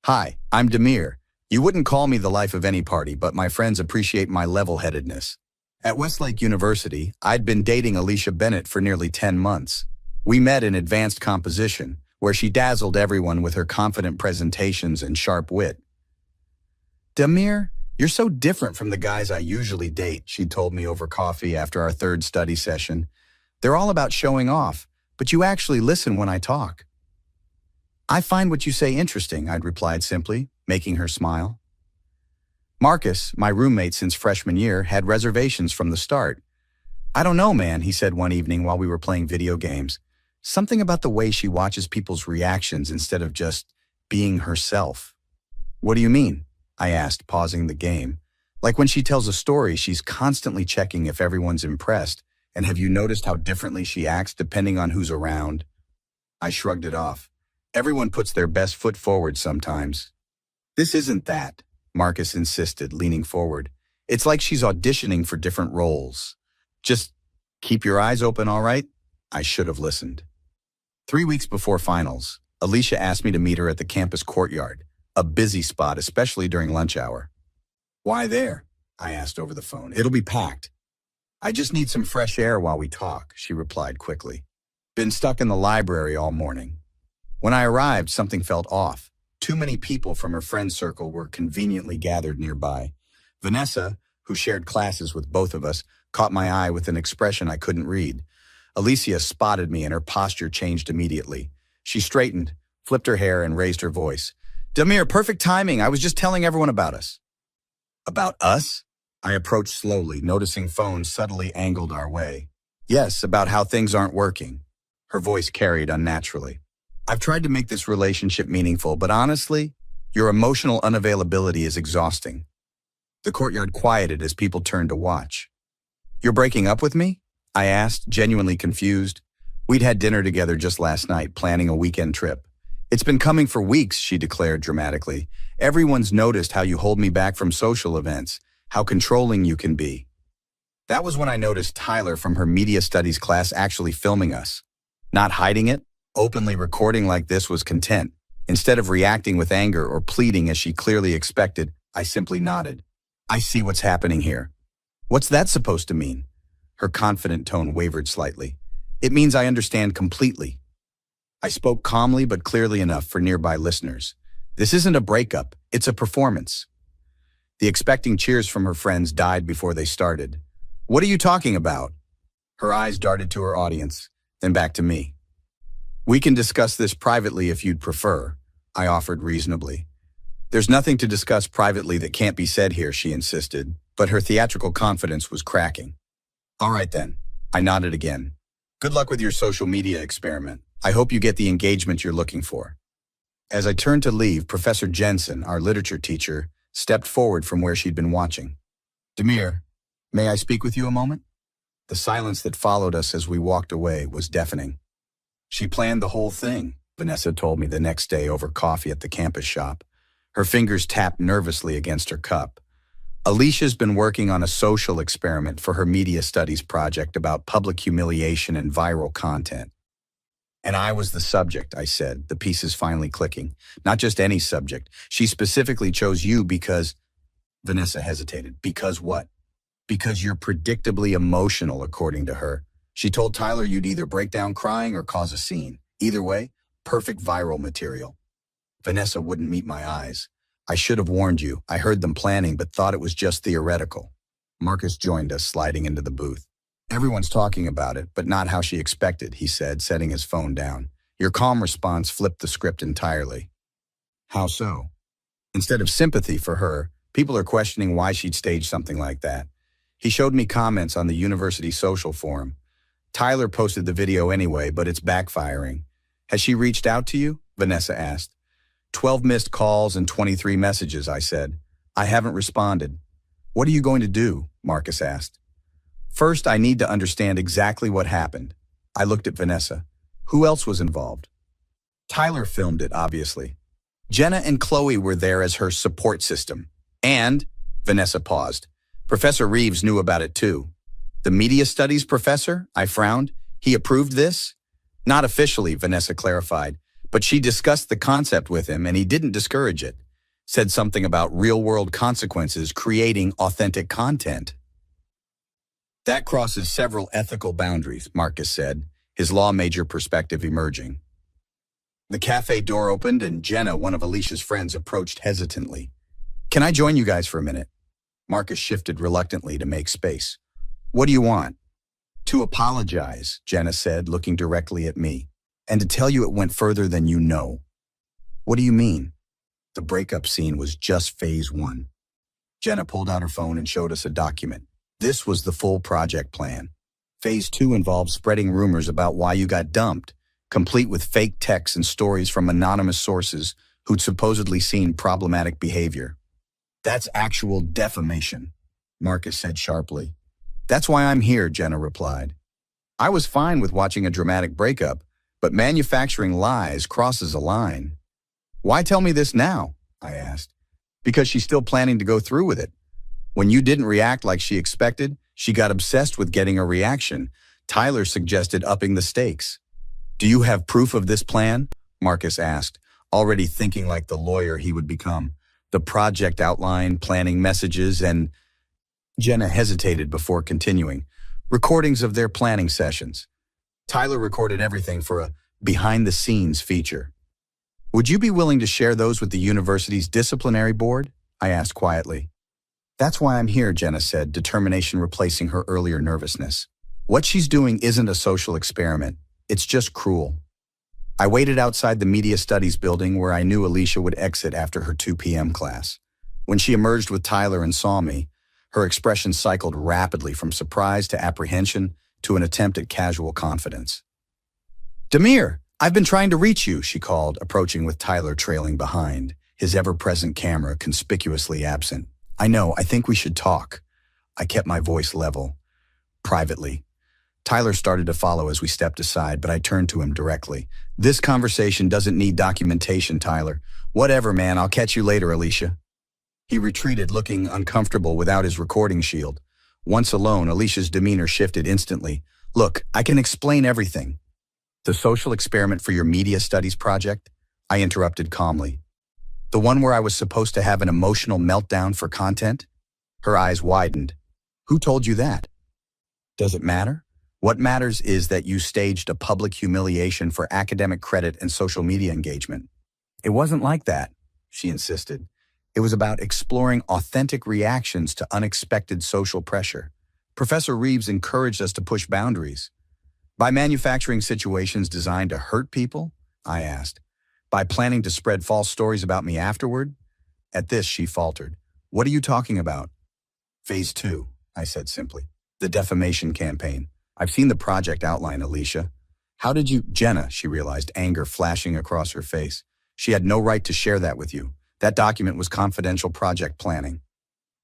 Hi, I'm Demir. You wouldn't call me the life of any party, but my friends appreciate my level-headedness. At Westlake University, I'd been dating Alicia Bennett for nearly 10 months. We met in advanced composition, where she dazzled everyone with her confident presentations and sharp wit. Demir, you're so different from the guys I usually date, she told me over coffee after our third study session. They're all about showing off, but you actually listen when I talk. I find what you say interesting, I'd replied simply, making her smile. Marcus, my roommate since freshman year, had reservations from the start. I don't know, man, he said one evening while we were playing video games. Something about the way she watches people's reactions instead of just being herself. What do you mean? I asked, pausing the game. Like when she tells a story, she's constantly checking if everyone's impressed. And have you noticed how differently she acts depending on who's around? I shrugged it off. Everyone puts their best foot forward sometimes. This isn't that, Marcus insisted, leaning forward. It's like she's auditioning for different roles. Just keep your eyes open, all right? I should have listened. 3 weeks before finals, Alicia asked me to meet her at the campus courtyard, a busy spot, especially during lunch hour. Why there? I asked over the phone. It'll be packed. I just need some fresh air while we talk, she replied quickly. Been stuck in the library all morning. When I arrived, something felt off. Too many people from her friend circle were conveniently gathered nearby. Vanessa, who shared classes with both of us, caught my eye with an expression I couldn't read. Alicia spotted me and her posture changed immediately. She straightened, flipped her hair, and raised her voice. Demir, perfect timing. I was just telling everyone about us. About us? I approached slowly, noticing phones subtly angled our way. Yes, about how things aren't working. Her voice carried unnaturally. I've tried to make this relationship meaningful, but honestly, your emotional unavailability is exhausting. The courtyard quieted as people turned to watch. You're breaking up with me? I asked, genuinely confused. We'd had dinner together just last night, planning a weekend trip. It's been coming for weeks, she declared dramatically. Everyone's noticed how you hold me back from social events, how controlling you can be. That was when I noticed Tyler from her media studies class actually filming us. Not hiding it, openly recording like this was content. Instead of reacting with anger or pleading as she clearly expected, I simply nodded. I see what's happening here. What's that supposed to mean? Her confident tone wavered slightly. It means I understand completely. I spoke calmly but clearly enough for nearby listeners. This isn't a breakup, it's a performance. The expecting cheers from her friends died before they started. What are you talking about? Her eyes darted to her audience, then back to me. We can discuss this privately if you'd prefer, I offered reasonably. There's nothing to discuss privately that can't be said here, she insisted, but her theatrical confidence was cracking. All right then, I nodded again. Good luck with your social media experiment. I hope you get the engagement you're looking for. As I turned to leave, Professor Jensen, our literature teacher, stepped forward from where she'd been watching. Demir, may I speak with you a moment? The silence that followed us as we walked away was deafening. She planned the whole thing, Vanessa told me the next day over coffee at the campus shop. Her fingers tapped nervously against her cup. Alicia's been working on a social experiment for her media studies project about public humiliation and viral content. And I was the subject, I said, the pieces finally clicking. Not just any subject. She specifically chose you because… Vanessa hesitated. Because what? Because you're predictably emotional, according to her. She told Tyler you'd either break down crying or cause a scene. Either way, perfect viral material. Vanessa wouldn't meet my eyes. I should have warned you. I heard them planning, but thought it was just theoretical. Marcus joined us, sliding into the booth. Everyone's talking about it, but not how she expected, he said, setting his phone down. Your calm response flipped the script entirely. How so? Instead of sympathy for her, people are questioning why she'd stage something like that. He showed me comments on the university social forum. Tyler posted the video anyway, but it's backfiring. Has she reached out to you? Vanessa asked. 12 missed calls and 23 messages, I said. I haven't responded. What are you going to do? Marcus asked. First, I need to understand exactly what happened. I looked at Vanessa. Who else was involved? Tyler filmed it, obviously. Jenna and Chloe were there as her support system. And, Vanessa paused, Professor Reeves knew about it too. The media studies professor? I frowned. He approved this? Not officially, Vanessa clarified, But she discussed the concept with him and he didn't discourage it. Said something about real-world consequences creating authentic content. That crosses several ethical boundaries, Marcus said, his law major perspective emerging. The cafe door opened and Jenna, one of Alicia's friends, approached hesitantly. Can I join you guys for a minute? Marcus shifted reluctantly to make space. What do you want? To apologize, Jenna said, looking directly at me, and to tell you it went further than you know. What do you mean? The breakup scene was just phase 1. Jenna pulled out her phone and showed us a document. This was the full project plan. Phase 2 involved spreading rumors about why you got dumped, complete with fake texts and stories from anonymous sources who'd supposedly seen problematic behavior. That's actual defamation, Marcus said sharply. That's why I'm here, Jenna replied. I was fine with watching a dramatic breakup, but manufacturing lies crosses a line. Why tell me this now? I asked. Because she's still planning to go through with it. When you didn't react like she expected, she got obsessed with getting a reaction. Tyler suggested upping the stakes. Do you have proof of this plan? Marcus asked, already thinking like the lawyer he would become. The project outline, planning messages, and Jenna hesitated before continuing. Recordings of their planning sessions. Tyler recorded everything for a behind-the-scenes feature. Would you be willing to share those with the university's disciplinary board? I asked quietly. That's why I'm here, Jenna said, determination replacing her earlier nervousness. What she's doing isn't a social experiment. It's just cruel. I waited outside the media studies building where I knew Alicia would exit after her 2 p.m. class. When she emerged with Tyler and saw me, her expression cycled rapidly from surprise to apprehension to an attempt at casual confidence. Demir, I've been trying to reach you, she called, approaching with Tyler trailing behind, his ever-present camera conspicuously absent. I know, I think we should talk. I kept my voice level. Privately. Tyler started to follow as we stepped aside, but I turned to him directly. This conversation doesn't need documentation, Tyler. Whatever, man, I'll catch you later, Alicia. He retreated, looking uncomfortable without his recording shield. Once alone, Alicia's demeanor shifted instantly. Look, I can explain everything. The social experiment for your media studies project? I interrupted calmly. The one where I was supposed to have an emotional meltdown for content? Her eyes widened. Who told you that? Does it matter? What matters is that you staged a public humiliation for academic credit and social media engagement. It wasn't like that, she insisted. It was about exploring authentic reactions to unexpected social pressure. Professor Reeves encouraged us to push boundaries. By manufacturing situations designed to hurt people? I asked. By planning to spread false stories about me afterward? At this, she faltered. What are you talking about? Phase 2, I said simply. The defamation campaign. I've seen the project outline, Alicia. How did you— Jenna, she realized, anger flashing across her face. She had no right to share that with you. That document was confidential project planning.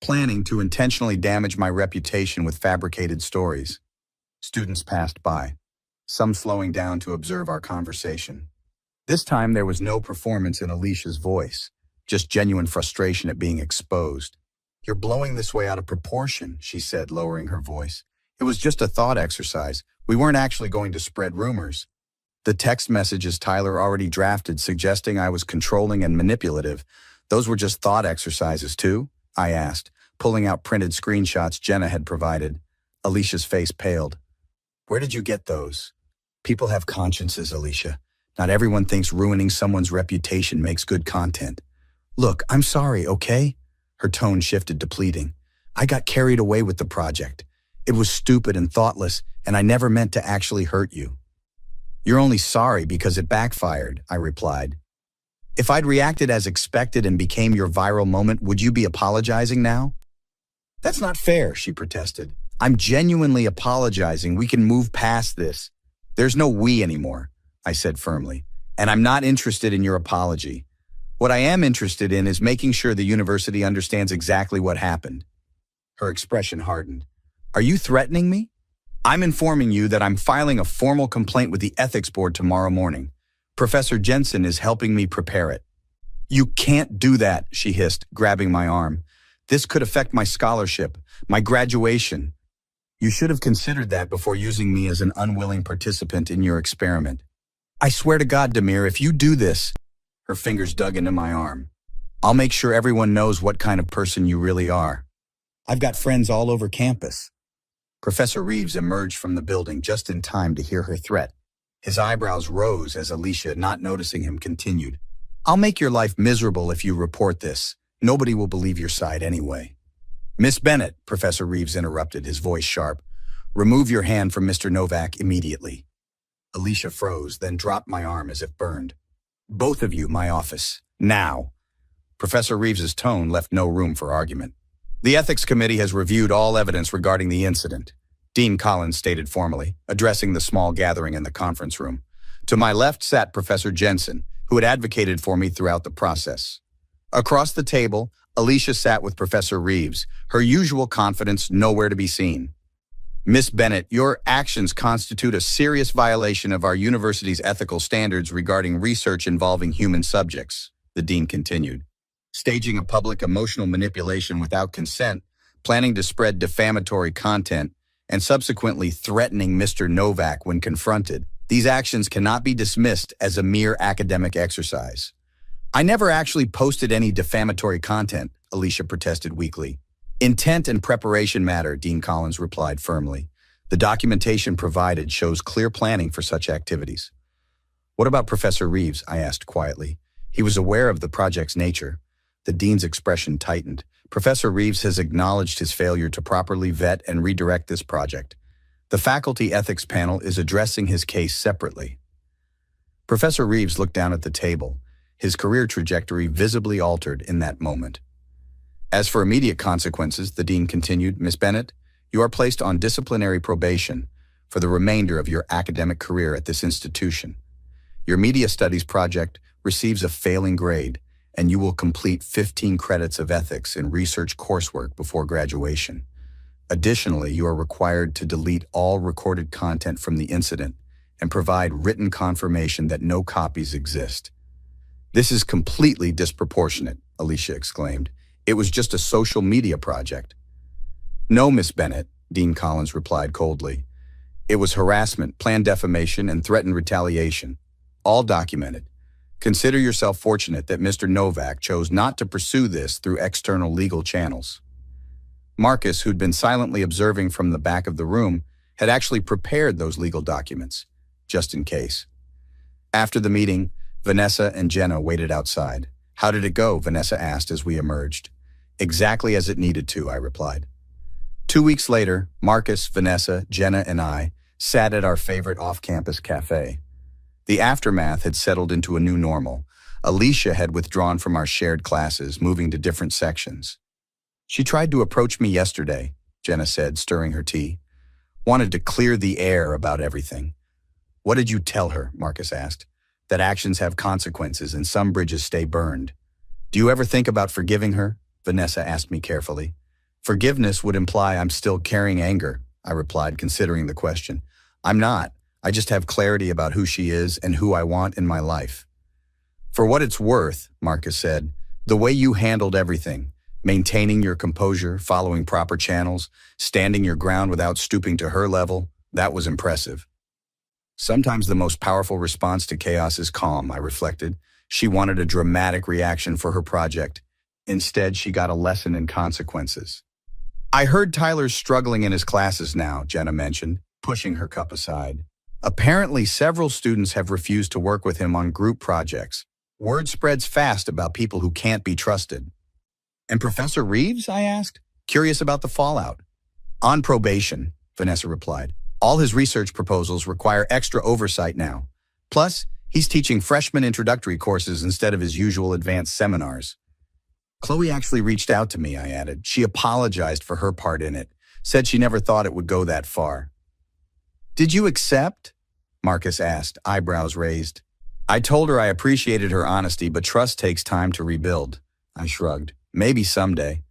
Planning to intentionally damage my reputation with fabricated stories. Students passed by, some slowing down to observe our conversation. This time there was no performance in Alicia's voice, just genuine frustration at being exposed. You're blowing this way out of proportion, she said, lowering her voice. It was just a thought exercise. We weren't actually going to spread rumors. The text messages Tyler already drafted suggesting I was controlling and manipulative. Those were just thought exercises too? I asked, pulling out printed screenshots Jenna had provided. Alicia's face paled. Where did you get those? People have consciences, Alicia. Not everyone thinks ruining someone's reputation makes good content. Look, I'm sorry, okay? Her tone shifted to pleading. I got carried away with the project. It was stupid and thoughtless, and I never meant to actually hurt you. You're only sorry because it backfired, I replied. If I'd reacted as expected and became your viral moment, would you be apologizing now? That's not fair, she protested. I'm genuinely apologizing. We can move past this. There's no we anymore, I said firmly, and I'm not interested in your apology. What I am interested in is making sure the university understands exactly what happened. Her expression hardened. Are you threatening me? I'm informing you that I'm filing a formal complaint with the ethics board tomorrow morning. Professor Jensen is helping me prepare it. You can't do that, she hissed, grabbing my arm. This could affect my scholarship, my graduation. You should have considered that before using me as an unwilling participant in your experiment. I swear to God, Demir, if you do this, her fingers dug into my arm. I'll make sure everyone knows what kind of person you really are. I've got friends all over campus. Professor Reeves emerged from the building just in time to hear her threat. His eyebrows rose as Alicia, not noticing him, continued. I'll make your life miserable if you report this. Nobody will believe your side anyway. Miss Bennett, Professor Reeves interrupted, his voice sharp. Remove your hand from Mr. Novak immediately. Alicia froze, then dropped my arm as if burned. Both of you, my office. Now. Professor Reeves's tone left no room for argument. The Ethics Committee has reviewed all evidence regarding the incident, Dean Collins stated formally, addressing the small gathering in the conference room. To my left sat Professor Jensen, who had advocated for me throughout the process. Across the table, Alicia sat with Professor Reeves, her usual confidence nowhere to be seen. Miss Bennett, your actions constitute a serious violation of our university's ethical standards regarding research involving human subjects, the dean continued. Staging a public emotional manipulation without consent, planning to spread defamatory content, and subsequently threatening Mr. Novak when confronted. These actions cannot be dismissed as a mere academic exercise. I never actually posted any defamatory content, Alicia protested weakly. Intent and preparation matter, Dean Collins replied firmly. The documentation provided shows clear planning for such activities. What about Professor Reeves? I asked quietly. He was aware of the project's nature. The dean's expression tightened. Professor Reeves has acknowledged his failure to properly vet and redirect this project. The faculty ethics panel is addressing his case separately. Professor Reeves looked down at the table, his career trajectory visibly altered in that moment. As for immediate consequences, the dean continued, Miss Bennett, you are placed on disciplinary probation for the remainder of your academic career at this institution. Your media studies project receives a failing grade, and you will complete 15 credits of ethics in research coursework before graduation. Additionally, you are required to delete all recorded content from the incident and provide written confirmation that no copies exist. This is completely disproportionate, Alicia exclaimed. It was just a social media project. No, Miss Bennett, Dean Collins replied coldly. It was harassment, planned defamation, and threatened retaliation, all documented. Consider yourself fortunate that Mr. Novak chose not to pursue this through external legal channels. Marcus, who'd been silently observing from the back of the room, had actually prepared those legal documents, just in case. After the meeting, Vanessa and Jenna waited outside. How did it go? Vanessa asked as we emerged. Exactly as it needed to, I replied. 2 weeks later, Marcus, Vanessa, Jenna, and I sat at our favorite off-campus cafe. The aftermath had settled into a new normal. Alicia had withdrawn from our shared classes, moving to different sections. She tried to approach me yesterday, Jenna said, stirring her tea. Wanted to clear the air about everything. What did you tell her? Marcus asked. That actions have consequences and some bridges stay burned. Do you ever think about forgiving her? Vanessa asked me carefully. Forgiveness would imply I'm still carrying anger, I replied, considering the question. I'm not. I just have clarity about who she is and who I want in my life. For what it's worth, Marcus said, the way you handled everything, maintaining your composure, following proper channels, standing your ground without stooping to her level, that was impressive. Sometimes the most powerful response to chaos is calm, I reflected. She wanted a dramatic reaction for her project. Instead, she got a lesson in consequences. I heard Tyler's struggling in his classes now, Jenna mentioned, pushing her cup aside. Apparently, several students have refused to work with him on group projects. Word spreads fast about people who can't be trusted. And Professor Reeves? I asked, curious about the fallout. On probation, Vanessa replied. All his research proposals require extra oversight now. Plus, he's teaching freshman introductory courses instead of his usual advanced seminars. Chloe actually reached out to me, I added. She apologized for her part in it, said she never thought it would go that far. Did you accept? Marcus asked, eyebrows raised. I told her I appreciated her honesty, but trust takes time to rebuild. I shrugged. Maybe someday.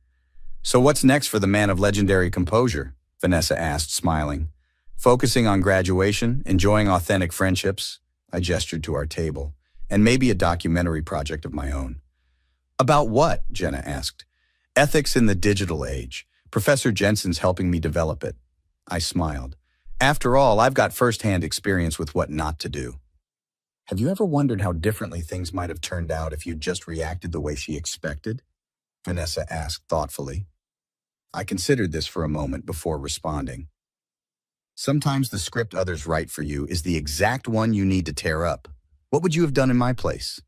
So what's next for the man of legendary composure? Vanessa asked, smiling. Focusing on graduation, enjoying authentic friendships, I gestured to our table, and maybe a documentary project of my own. About what? Jenna asked. Ethics in the digital age. Professor Jensen's helping me develop it. I smiled. After all, I've got first-hand experience with what not to do. Have you ever wondered how differently things might have turned out if you'd just reacted the way she expected? Vanessa asked thoughtfully. I considered this for a moment before responding. Sometimes the script others write for you is the exact one you need to tear up. What would you have done in my place?